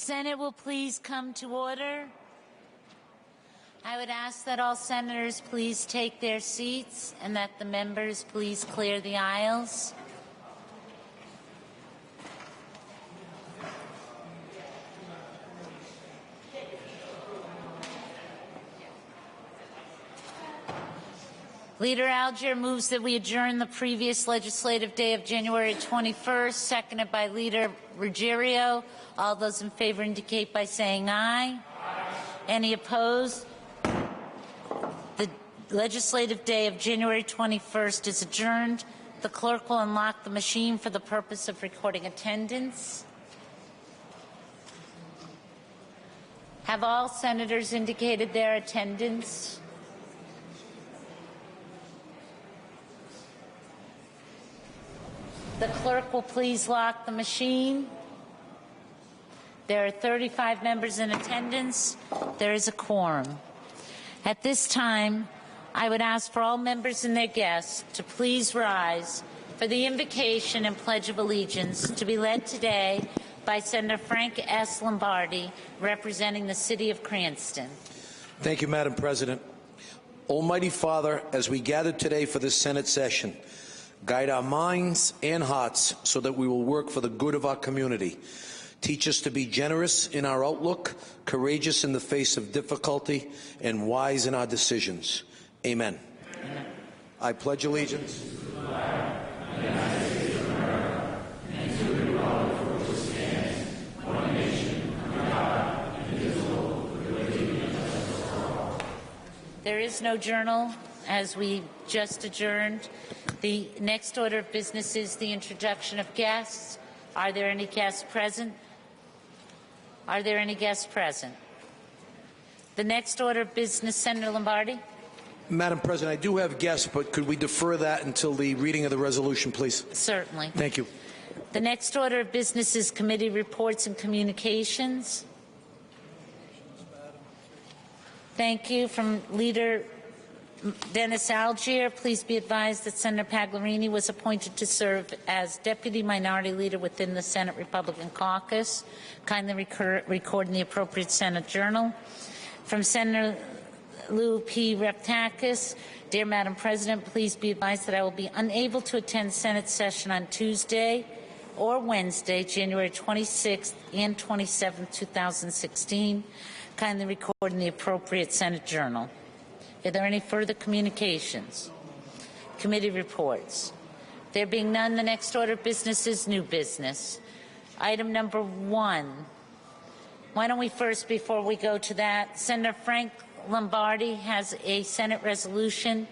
Senate will please come to order. I would ask that all senators please take their seats and that the members please clear the aisles. Leader Algier moves that we adjourn the previous legislative day of January 21st, seconded by Leader Ruggiero. All those in favor indicate by saying aye. Aye. Any opposed? The legislative day of January 21st is adjourned. The clerk will unlock the machine for the purpose of recording attendance. Have all senators indicated their attendance? The clerk will please lock the machine. There are 35 members in attendance. There is a quorum. At this time, I would ask for all members and their guests to please rise for the invocation and Pledge of Allegiance to be led today by Senator Frank S. Lombardi, representing the city of Cranston. Thank you, Madam President. Almighty Father, as we gather today for this Senate session, guide our minds and hearts so that we will work for the good of our community. Teach us to be generous in our outlook, courageous in the face of difficulty, and wise in our decisions. Amen. Amen. I pledge allegiance to the flag of the United States of America and to the republic for which it stands, one nation, under God, indivisible, with liberty and justice for all. There is no journal, as we just adjourned. The next order of business is the introduction of guests. Are there any guests present? Are there any guests present? The next order of business, Senator Lombardi. Madam President, I do have guests, but could we defer that until the reading of the resolution, please? Certainly. Thank you. The next order of business is committee reports and communications. Thank you. From Leader Dennis Algier, please be advised that Senator Pagliarini was appointed to serve as Deputy Minority Leader within the Senate Republican Caucus. Kindly record in the appropriate Senate Journal. From Senator Lou P. Reptakis, dear Madam President, please be advised that I will be unable to attend Senate session on Tuesday or Wednesday, January 26th and 27th, 2016. Kindly record in the appropriate Senate Journal. Are there any further communications? Committee reports. There being none, the next order of business is new business. Item number 1. Why don't we first, before we go to that, Senator Frank Lombardi has a Senate resolution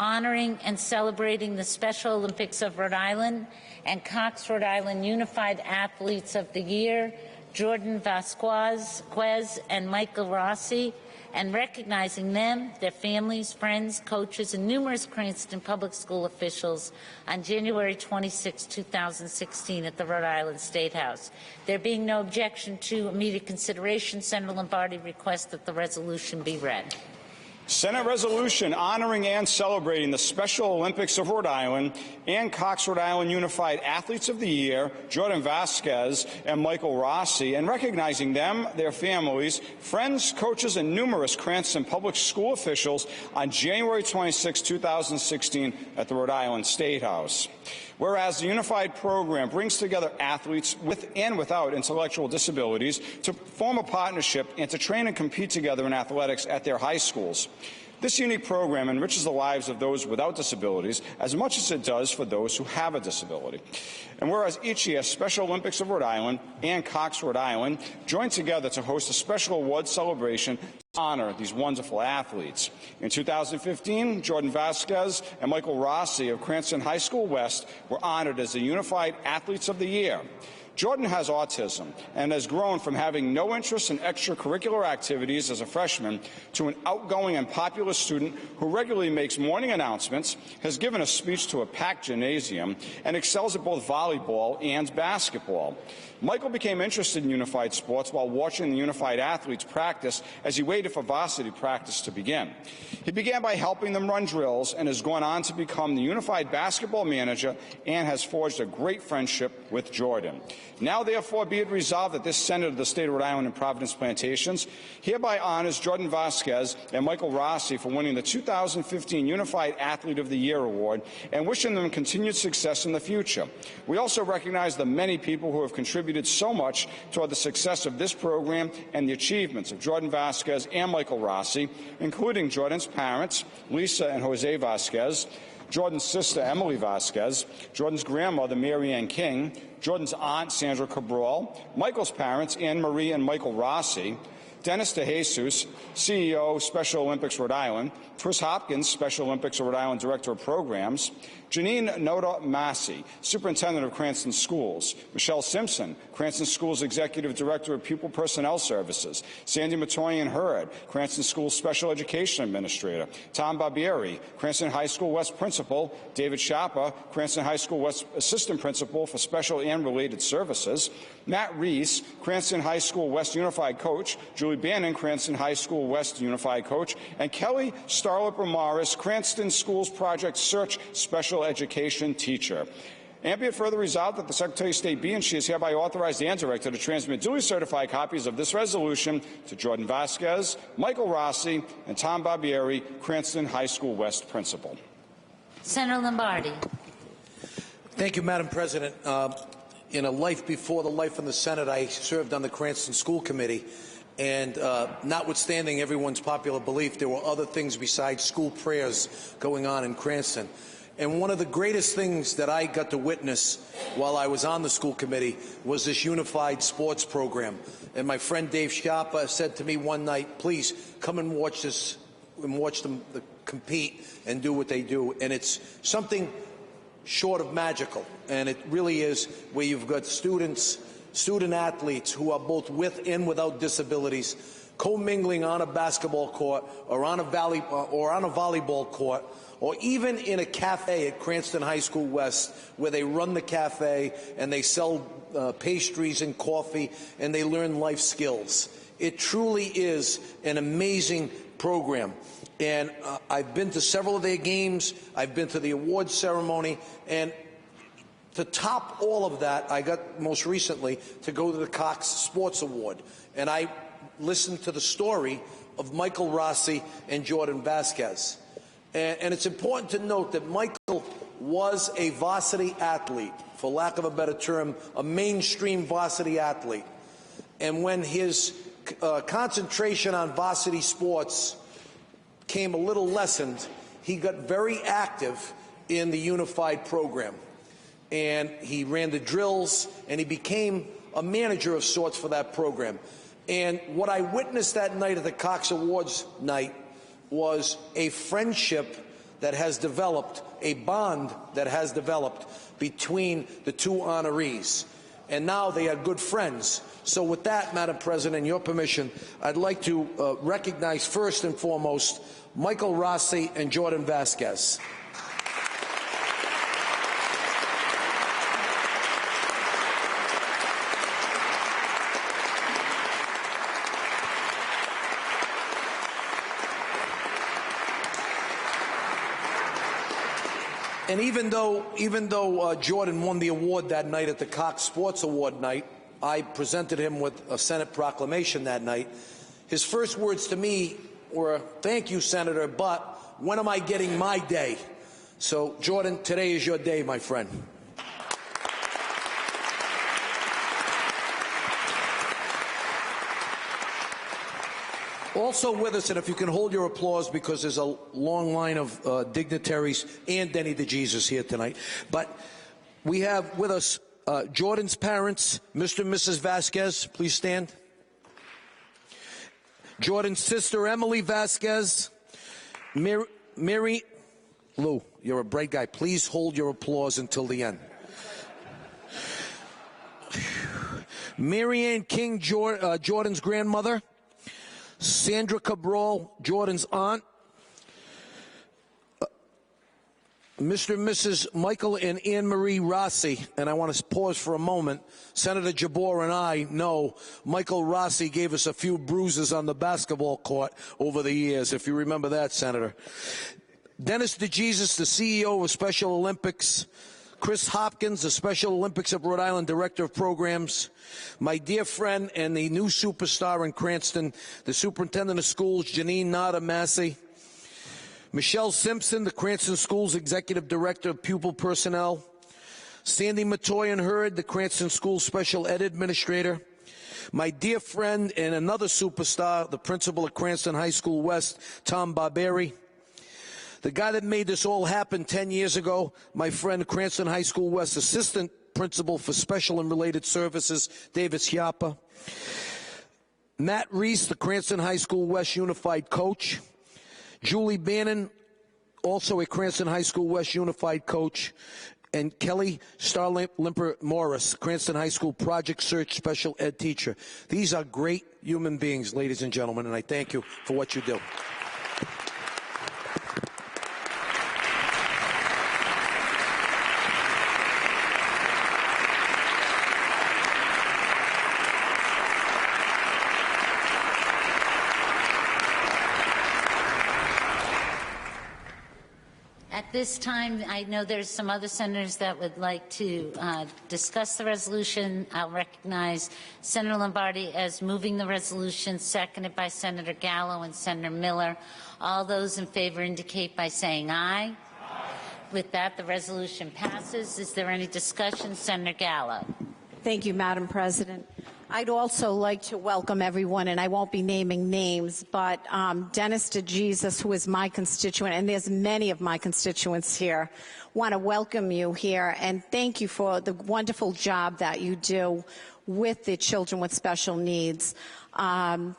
honoring and celebrating the Special Olympics of Rhode Island and Cox, Rhode Island Unified Athletes of the Year, Jordan Vasquez and Michael Rossi, and recognizing them, their families, friends, coaches, and numerous Cranston Public School officials on January 26, 2016 at the Rhode Island State House. There being no objection to immediate consideration, Senator Lombardi requests that the resolution be read. Senate resolution honoring and celebrating the Special Olympics of Rhode Island and Cox Rhode Island Unified Athletes of the Year, Jordan Vasquez and Michael Rossi, and recognizing them, their families, friends, coaches, and numerous Cranston Public School officials on January 26, 2016 at the Rhode Island State House. Whereas the unified program brings together athletes with and without intellectual disabilities to form a partnership and to train and compete together in athletics at their high schools. This unique program enriches the lives of those without disabilities as much as it does for those who have a disability. And whereas each year Special Olympics of Rhode Island and Cox Rhode Island join together to host a special award celebration to honor these wonderful athletes. In 2015, Jordan Vasquez and Michael Rossi of Cranston High School West were honored as the Unified Athletes of the Year. Jordan has autism and has grown from having no interest in extracurricular activities as a freshman to an outgoing and popular student who regularly makes morning announcements, has given a speech to a packed gymnasium, and excels at both volleyball and basketball. Michael became interested in unified sports while watching the unified athletes practice as he waited for varsity practice to begin. He began by helping them run drills and has gone on to become the unified basketball manager and has forged a great friendship with Jordan. Now, therefore, be it resolved that this Senate of the State of Rhode Island and Providence Plantations hereby honors Jordan Vasquez and Michael Rossi for winning the 2015 Unified Athlete of the Year Award and wishing them continued success in the future. We also recognize the many people who have contributed so much toward the success of this program and the achievements of Jordan Vasquez and Michael Rossi, including Jordan's parents, Lisa and Jose Vasquez, Jordan's sister, Emily Vasquez, Jordan's grandmother, Mary Ann King, Jordan's aunt, Sandra Cabral, Michael's parents, Anne Marie and Michael Rossi, Dennis DeJesus, CEO, Special Olympics Rhode Island, Chris Hopkins, Special Olympics Rhode Island Director of Programs, Janine Noda Massey, Superintendent of Cranston Schools, Michelle Simpson, Cranston Schools Executive Director of Pupil Personnel Services, Sandy Matoyan Hurd, Cranston Schools Special Education Administrator, Tom Barbieri, Cranston High School West Principal, David Schappa, Cranston High School West Assistant Principal for Special and Related Services, Matt Reese, Cranston High School West Unified Coach, Julie Bannon, Cranston High School West Unified Coach, and Kelly Starlip Morris, Cranston Schools Project Search Special Education Teacher. And be it further resolved that the Secretary of State be and she is hereby authorized and directed to transmit duly certified copies of this resolution to Jordan Vasquez, Michael Rossi, and Tom Barbieri, Cranston High School West Principal. Senator Lombardi. Thank you, Madam President. In a life before the life in the Senate, I served on the Cranston School Committee. And notwithstanding everyone's popular belief, there were other things besides school prayers going on in Cranston. And one of the greatest things that I got to witness while I was on the school committee was this unified sports program. And my friend Dave Schiappa said to me one night, please come and watch this, and watch them compete and do what they do. And it's something short of magical. And it really is, where you've got student athletes who are both with and without disabilities commingling on a basketball court or on a volleyball court, or even in a cafe at Cranston High School West, where they run the cafe and they sell pastries and coffee and they learn life skills. It truly is an amazing program. And I've been to several of their games. I've been to the awards ceremony. And to top all of that, I got most recently to go to the Cox Sports Award. And I listened to the story of Michael Rossi and Jordan Vasquez. And it's important to note that Michael was a varsity athlete, for lack of a better term, a mainstream varsity athlete. And when his concentration on varsity sports came a little lessened, he got very active in the unified program. And he ran the drills, and he became a manager of sorts for that program. And what I witnessed that night at the Cox Awards night was a friendship that has developed, a bond that has developed between the two honorees. And now they are good friends. So with that, Madam President, your permission, I'd like to recognize first and foremost Michael Rossi and Jordan Vasquez. And even though Jordan won the award that night at the Cox Sports Award night, I presented him with a Senate proclamation that night. His first words to me were, "Thank you, Senator, but when am I getting my day?" So, Jordan, today is your day, my friend. Also with us, and if you can hold your applause, because there's a long line of dignitaries and Denny DeJesus here tonight. But we have with us Jordan's parents, Mr. and Mrs. Vasquez. Please stand. Jordan's sister, Emily Vasquez. Mary Lou, you're a bright guy. Please hold your applause until the end. Mary Ann King, Jordan's grandmother. Sandra Cabral, Jordan's aunt. Mr. and Mrs. Michael and Anne Marie Rossi, and I want to pause for a moment. Senator Jabor and I know Michael Rossi gave us a few bruises on the basketball court over the years, if you remember that, Senator. Dennis DeJesus, the CEO of Special Olympics, Chris Hopkins, the Special Olympics of Rhode Island Director of Programs, my dear friend and the new superstar in Cranston, the Superintendent of Schools, Janine Nada Massey, Michelle Simpson, the Cranston Schools Executive Director of Pupil Personnel, Sandy Matoyan-Hurd, the Cranston Schools Special Ed Administrator, my dear friend and another superstar, the Principal of Cranston High School West, Tom Barberi, the guy that made this all happen 10 years ago, my friend, Cranston High School West Assistant Principal for Special and Related Services, David Schiappa, Matt Reese, the Cranston High School West Unified Coach, Julie Bannon, also a Cranston High School West Unified Coach, and Kelly Starlimper Morris, Cranston High School Project Search Special Ed Teacher. These are great human beings, ladies and gentlemen, and I thank you for what you do. At this time, I know there's some other senators that would like to discuss the resolution. I'll recognize Senator Lombardi as moving the resolution, seconded by Senator Gallo and Senator Miller. All those in favor indicate by saying aye. Aye. With that, the resolution passes. Is there any discussion? Senator Gallo. Thank you, Madam President. I'd also like to welcome everyone, and I won't be naming names, but Dennis DeJesus, who is my constituent, and there's many of my constituents here, want to welcome you here and thank you for the wonderful job that you do with the children with special needs. To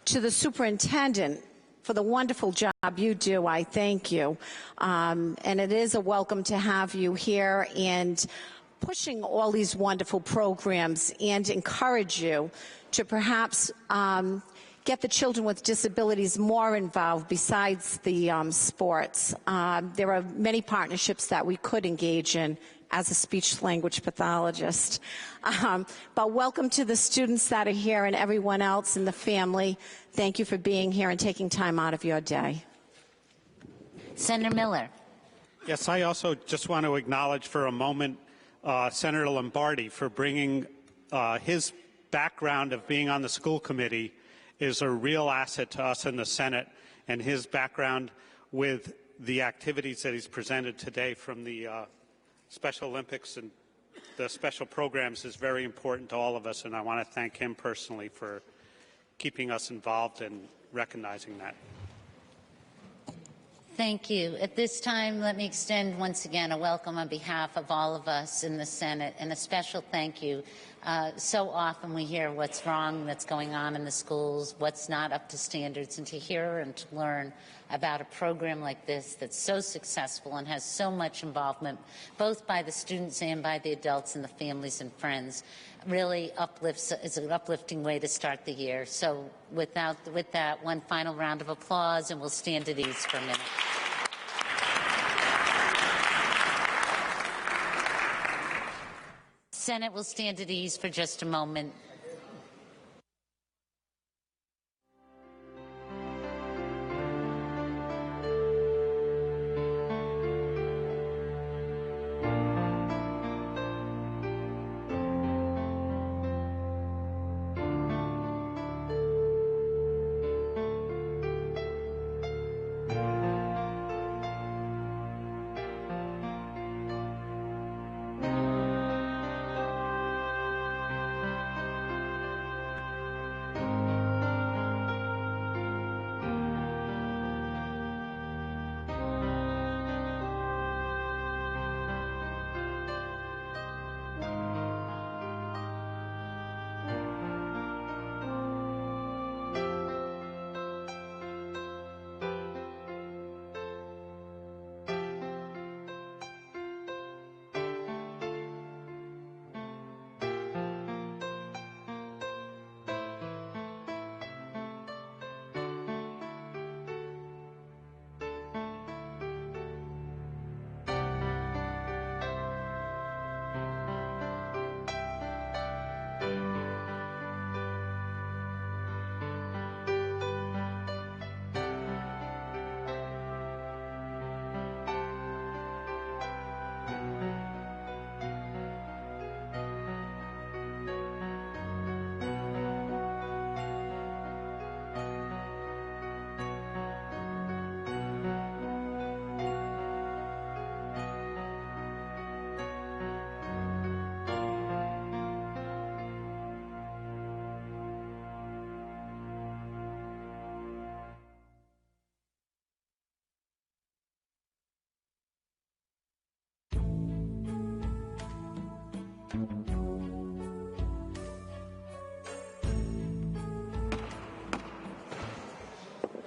the superintendent, for the wonderful job you do, I thank you. And it is a welcome to have you here and pushing all these wonderful programs and encourage you to perhaps get the children with disabilities more involved besides the sports. There are many partnerships that we could engage in as a speech-language pathologist. But welcome to the students that are here and everyone else in the family. Thank you for being here and taking time out of your day. Senator Miller. Yes, I also just want to acknowledge for a moment Senator Lombardi for bringing his background of being on the school committee is a real asset to us in the Senate, and his background with the activities that he's presented today from the Special Olympics and the special programs is very important to all of us, and I want to thank him personally for keeping us involved and recognizing that. Thank you. At this time, let me extend once again a welcome on behalf of all of us in the Senate and a special thank you. So often we hear what's wrong that's going on in the schools, what's not up to standards, and to hear and to learn about a program like this that's so successful and has so much involvement both by the students and by the adults and the families and friends really is an uplifting way to start the year. So with that, one final round of applause, and we'll stand at ease for a minute. Senate will stand at ease for just a moment.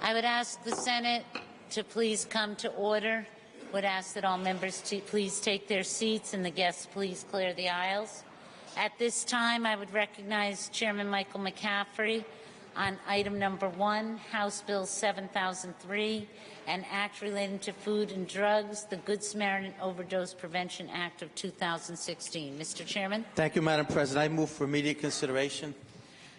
I would ask the Senate to please come to order. Would ask that all members to please take their seats and the guests please clear the aisles. At this time, I would recognize Chairman Michael McCaffrey on item number 1, House Bill 7003, an act relating to food and drugs, the Good Samaritan Overdose Prevention Act of 2016. Mr. Chairman. Thank you, Madam President. I move for immediate consideration.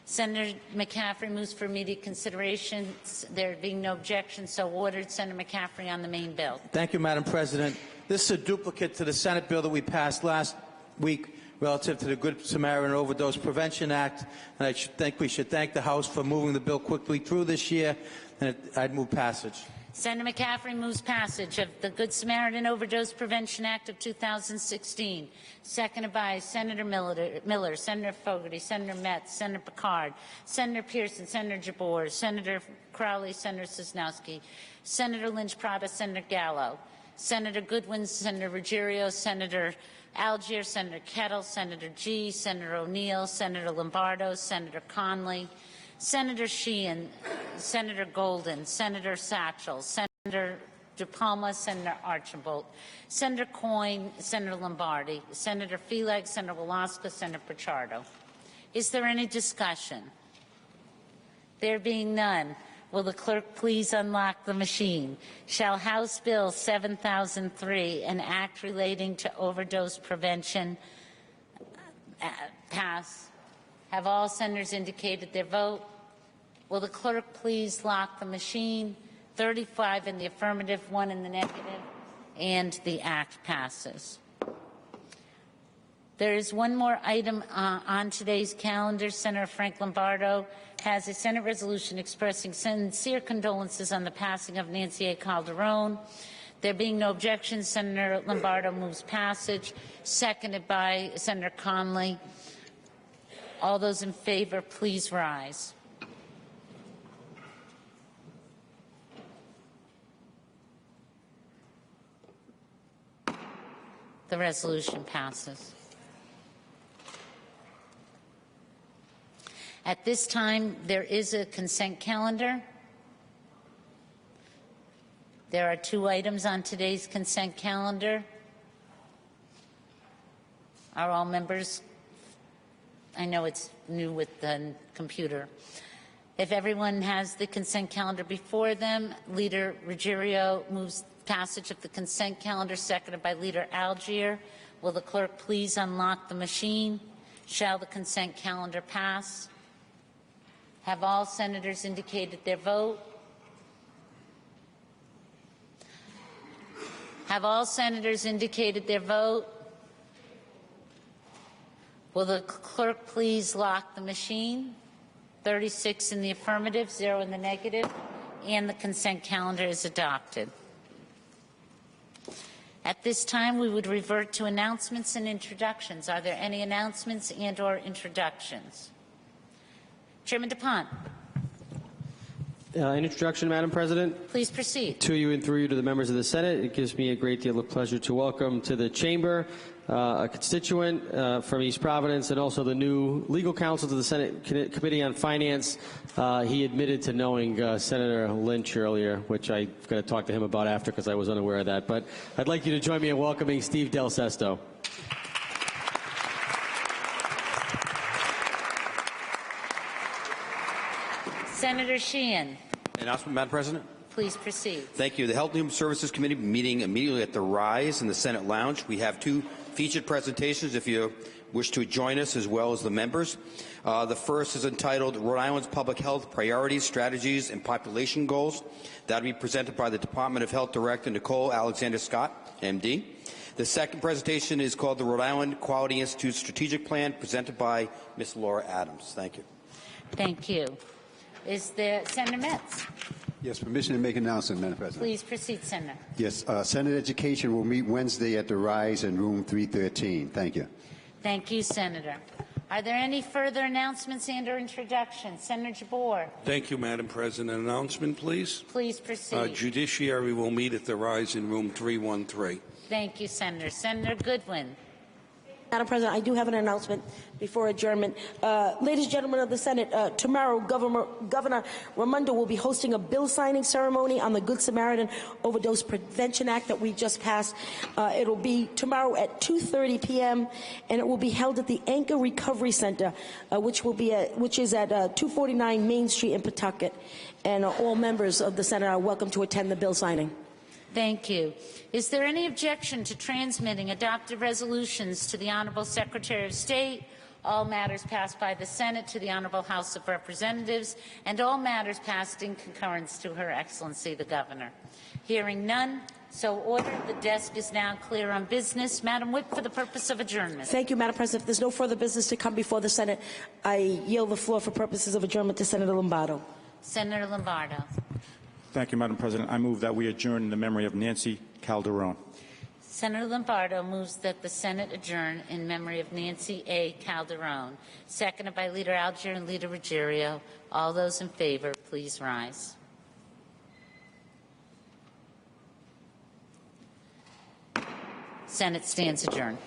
Senator McCaffrey moves for immediate consideration. There being no objection, so ordered. Senator McCaffrey on the main bill. Thank you, Madam President. This is a duplicate to the Senate bill that we passed last week relative to the Good Samaritan Overdose Prevention Act, and I think we should thank the House for moving the bill quickly through this year, and I'd move passage. Senator McCaffrey moves passage of the Good Samaritan Overdose Prevention Act of 2016, seconded by Senator Miller, Senator Fogarty, Senator Metz, Senator Picard, Senator Pearson, Senator Jabor, Senator Crowley, Senator Sosnowski, Senator Lynch-Prada, Senator Gallo, Senator Goodwin, Senator Ruggiero, Senator Algier, Senator Kettle, Senator Gee, Senator O'Neill, Senator Lombardo, Senator Conley, Senator Sheehan, Senator Golden, Senator Satchel, Senator DePalma, Senator Archambault, Senator Coyne, Senator Lombardi, Senator Felag, Senator Walaska, Senator Pichardo. Is there any discussion? There being none, will the clerk please unlock the machine? Shall House Bill 7003, an act relating to overdose prevention, pass? Have all senators indicated their vote? Will the clerk please lock the machine? 35 in the affirmative, 1 in the negative, and the act passes. There is one more item on today's calendar. Senator Frank Lombardo has a Senate resolution expressing sincere condolences on the passing of Nancy A. Calderon. There being no objection, Senator Lombardo moves passage, seconded by Senator Conley. All those in favor, please rise. The resolution passes. At this time, there is a consent calendar. There are 2 items on today's consent calendar. Are all members? I know it's new with the computer. If everyone has the consent calendar before them, Leader Ruggiero moves passage of the consent calendar, seconded by Leader Algier. Will the clerk please unlock the machine? Shall the consent calendar pass? Have all senators indicated their vote? Have all senators indicated their vote? Will the clerk please lock the machine? 36 in the affirmative, 0 in the negative, and the consent calendar is adopted. At this time, we would revert to announcements and introductions. Are there any announcements and/or introductions? Chairman DuPont. An introduction, Madam President. Please proceed. To you and through you to the members of the Senate, it gives me a great deal of pleasure to welcome to the chamber a constituent from East Providence and also the new legal counsel to the Senate Committee on Finance. He admitted to knowing Senator Lynch earlier, which I'm going to talk to him about after because I was unaware of that. But I'd like you to join me in welcoming Steve Del Sesto. Senator Sheehan. Announcement, Madam President. Please proceed. Thank you. The Health and Human Services Committee meeting immediately at the Rise in the Senate Lounge. We have 2 featured presentations if you wish to join us, as well as the members. The first is entitled Rhode Island's Public Health Priorities, Strategies, and Population Goals. That will be presented by the Department of Health Director Nicole Alexander Scott, MD. The second presentation is called the Rhode Island Quality Institute Strategic Plan, presented by Ms. Laura Adams. Thank you. Thank you. Is there Senator Metz? Yes, permission to make an announcement, Madam President. Please proceed, Senator. Yes, Senate Education will meet Wednesday at the Rise in room 313. Thank you. Thank you, Senator. Are there any further announcements and/or introductions? Senator Jabor. Thank you, Madam President. Announcement, please. Please proceed. Judiciary will meet at the Rise in room 313. Thank you, Senator. Senator Goodwin. Madam President, I do have an announcement before adjournment. Ladies and gentlemen of the Senate, tomorrow Governor Raimondo will be hosting a bill signing ceremony on the Good Samaritan Overdose Prevention Act that we just passed. It'll be tomorrow at 2:30 p.m. and it will be held at the Anchor Recovery Center, which is at 249 Main Street in Pawtucket. And all members of the Senate are welcome to attend the bill signing. Thank you. Is there any objection to transmitting adopted resolutions to the Honorable Secretary of State, all matters passed by the Senate to the Honorable House of Representatives, and all matters passed in concurrence to Her Excellency the Governor? Hearing none, so ordered. The desk is now clear on business. Madam Whip, for the purpose of adjournment. Thank you, Madam President. If there's no further business to come before the Senate, I yield the floor for purposes of adjournment to Senator Lombardo. Senator Lombardo. Thank you, Madam President. I move that we adjourn in the memory of Nancy Calderon. Senator Lombardo moves that the Senate adjourn in memory of Nancy A. Calderon, seconded by Leader Algier and Leader Ruggiero. All those in favor, please rise. Senate stands adjourned.